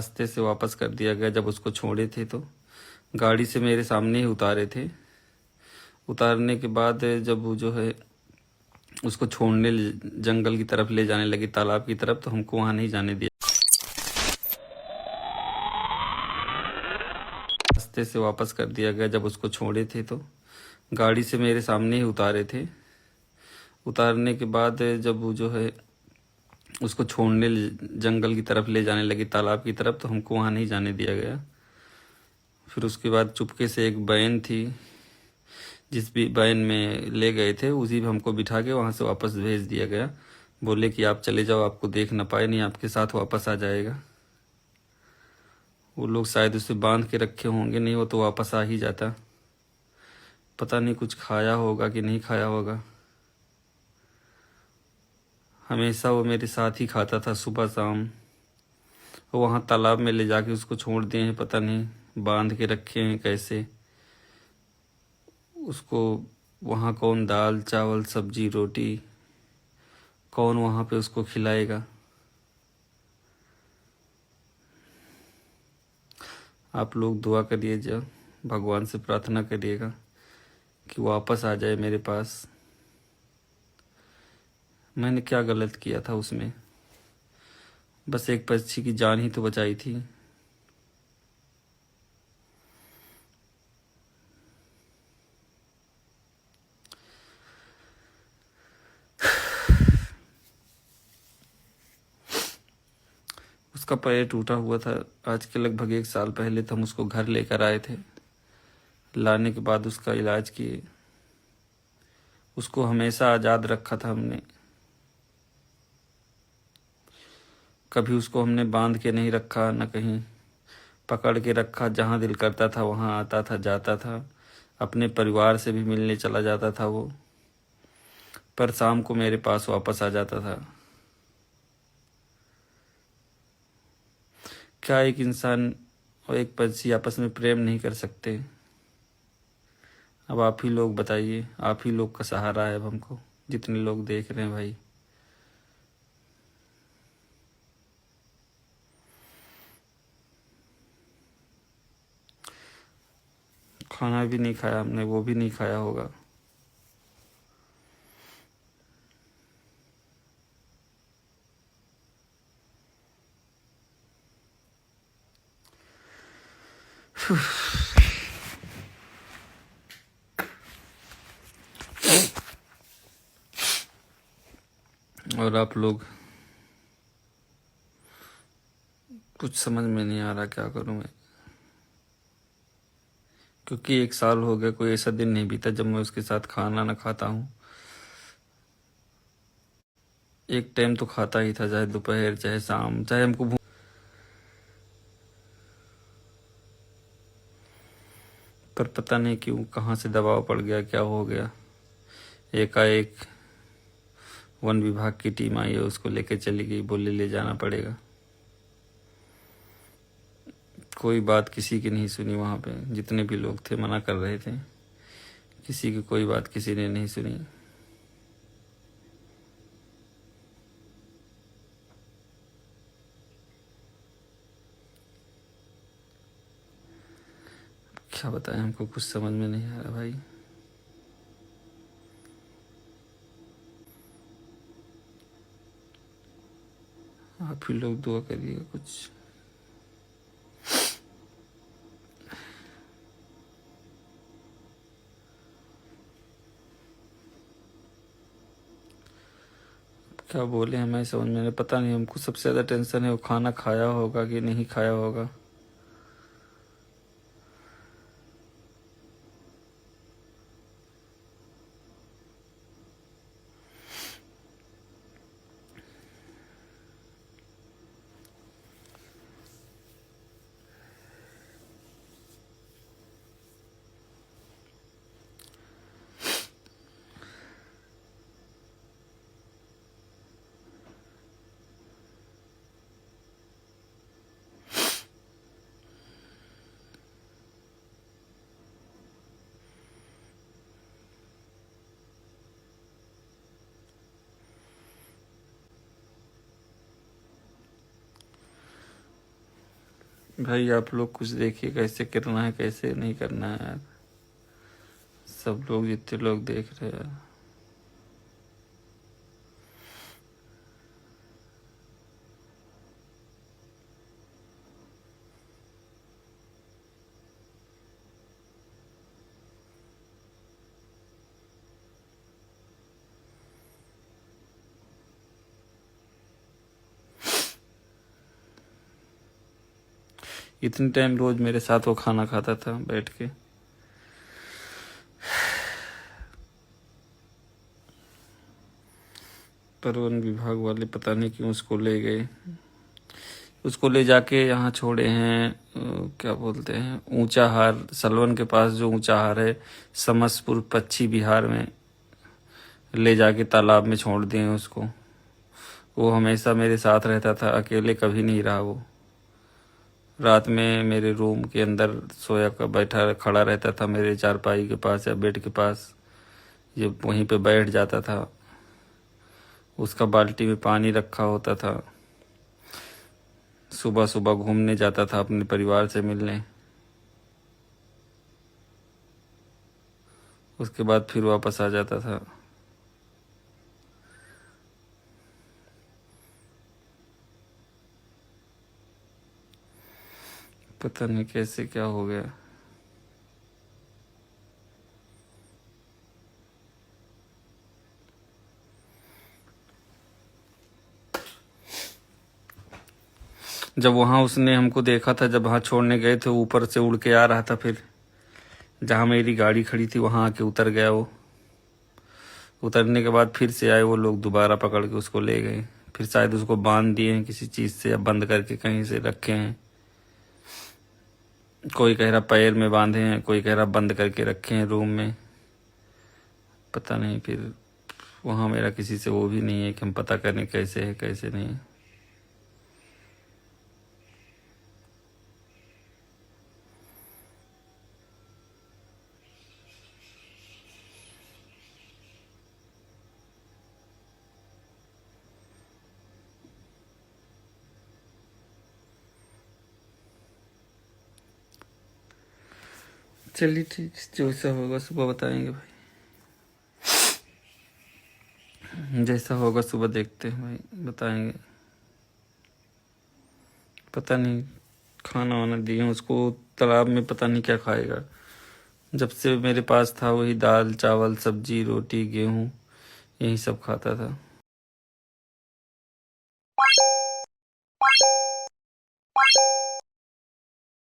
रास्ते से वापस कर दिया गया। जब उसको छोड़े थे तो गाड़ी से मेरे सामने ही उतारे थे। उतारने के बाद जब वो जो है उसको छोड़ने जंगल की तरफ ले जाने लगी, तालाब की तरफ, तो हमको वहां नहीं जाने दिया। रास्ते से वापस कर दिया गया। जब उसको छोड़े थे तो गाड़ी से मेरे सामने ही उतारे थे। उतारने के बाद जब वो जो है उसको छोड़ने जंगल की तरफ ले जाने लगी, तालाब की तरफ, तो हमको वहां नहीं जाने दिया गया। फिर उसके बाद चुपके से एक वैन थी, जिस भी वैन में ले गए थे उसी में हमको बिठा के वहां से वापस भेज दिया गया। बोले कि आप चले जाओ, आपको देख ना पाए, नहीं आपके साथ वापस आ जाएगा। वो लोग शायद उसे बांध के रखे होंगे, नहीं वो तो वापस आ ही जाता। पता नहीं कुछ खाया होगा कि नहीं खाया होगा। हमेशा वो मेरे साथ ही खाता था, सुबह शाम। वो वहाँ तालाब में ले जाके उसको छोड़ दिए हैं, पता नहीं बांध के रखे हैं कैसे। उसको वहाँ कौन दाल चावल सब्जी रोटी कौन वहाँ पे उसको खिलाएगा। आप लोग दुआ करिए, जब भगवान से प्रार्थना करिएगा कि वापस आ जाए मेरे पास। मैंने क्या गलत किया था उसमें? बस एक पक्षी की जान ही तो बचाई थी। उसका पैर टूटा हुआ था। आज के लगभग 1 साल पहले तो हम उसको घर लेकर आए थे। लाने के बाद उसका इलाज किए। उसको हमेशा आज़ाद रखा था हमने। कभी उसको हमने बांध के नहीं रखा, न कहीं पकड़ के रखा। जहाँ दिल करता था वहाँ आता था, जाता था। अपने परिवार से भी मिलने चला जाता था वो, पर शाम को मेरे पास वापस आ जाता था। क्या एक इंसान और एक पंछी आपस में प्रेम नहीं कर सकते? अब आप ही लोग बताइए, आप ही लोग का सहारा है अब हमको, जितने लोग देख रहे हैं भाई। खाना भी नहीं खाया हमने, वो भी नहीं खाया होगा। और आप लोग, कुछ समझ में नहीं आ रहा क्या करूं मैं। क्योंकि 1 साल हो गया, कोई ऐसा दिन नहीं बीता जब मैं उसके साथ खाना ना खाता हूं। एक टाइम तो खाता ही था, चाहे दोपहर चाहे शाम, चाहे हमको पर पता नहीं क्यों कहाँ से दबाव पड़ गया, क्या हो गया। एकाएक वन विभाग की टीम आई है, उसको लेके चली गई, बोले ले जाना पड़ेगा। कोई बात किसी की नहीं सुनी। वहाँ पे जितने भी लोग थे मना कर रहे थे, किसी की कोई बात किसी ने नहीं सुनी। क्या बताएं, हमको कुछ समझ में नहीं आ रहा भाई। आप ही लोग दुआ करिएगा कुछ। क्या बोले हमें समझ में नहीं, पता नहीं। हमको सबसे ज़्यादा टेंशन है वो खाना खाया होगा कि नहीं खाया होगा। भाई आप लोग कुछ देखिए कैसे करना है कैसे नहीं करना है यार। सब लोग जितने लोग देख रहे हैं इतने टाइम रोज मेरे साथ वो खाना खाता था बैठ के। पर वन विभाग वाले पता नहीं क्यों उसको ले गए। उसको ले जाके यहाँ छोड़े हैं क्या बोलते हैं ऊंचाहार, सलवन के पास जो ऊंचाहार है समसपुर पश्चिम बिहार में, ले जाके तालाब में छोड़ दिए हैं उसको। वो हमेशा मेरे साथ रहता था, अकेले कभी नहीं रहा वो। रात में मेरे रूम के अंदर सोया कर बैठा खड़ा रहता था मेरे चारपाई के पास या बेड के पास, ये वहीं पे बैठ जाता था। उसका बाल्टी में पानी रखा होता था। सुबह सुबह घूमने जाता था अपने परिवार से मिलने, उसके बाद फिर वापस आ जाता था। पता नहीं कैसे क्या हो गया। जब वहां उसने हमको देखा था, जब वहां छोड़ने गए थे, ऊपर से उड़ के आ रहा था, फिर जहां मेरी गाड़ी खड़ी थी वहां आके उतर गया वो। उतरने के बाद फिर से आए वो लोग, दोबारा पकड़ के उसको ले गए। फिर शायद उसको बांध दिए हैं किसी चीज से या बंद करके कहीं से रखे हैं। कोई कह रहा पैर में बांधे हैं, कोई कह रहा बंद करके रखे हैं रूम में। पता नहीं, फिर वहां मेरा किसी से वो भी नहीं है कि हम पता करें कैसे है कैसे नहीं। चलिए ठीक, जैसा होगा सुबह बताएंगे भाई। जैसा होगा सुबह देखते हैं भाई, बताएंगे। पता नहीं, खाना वाना दिए उसको तालाब में, पता नहीं क्या खाएगा। जब से मेरे पास था वही दाल चावल सब्जी रोटी गेहूं यही सब खाता था।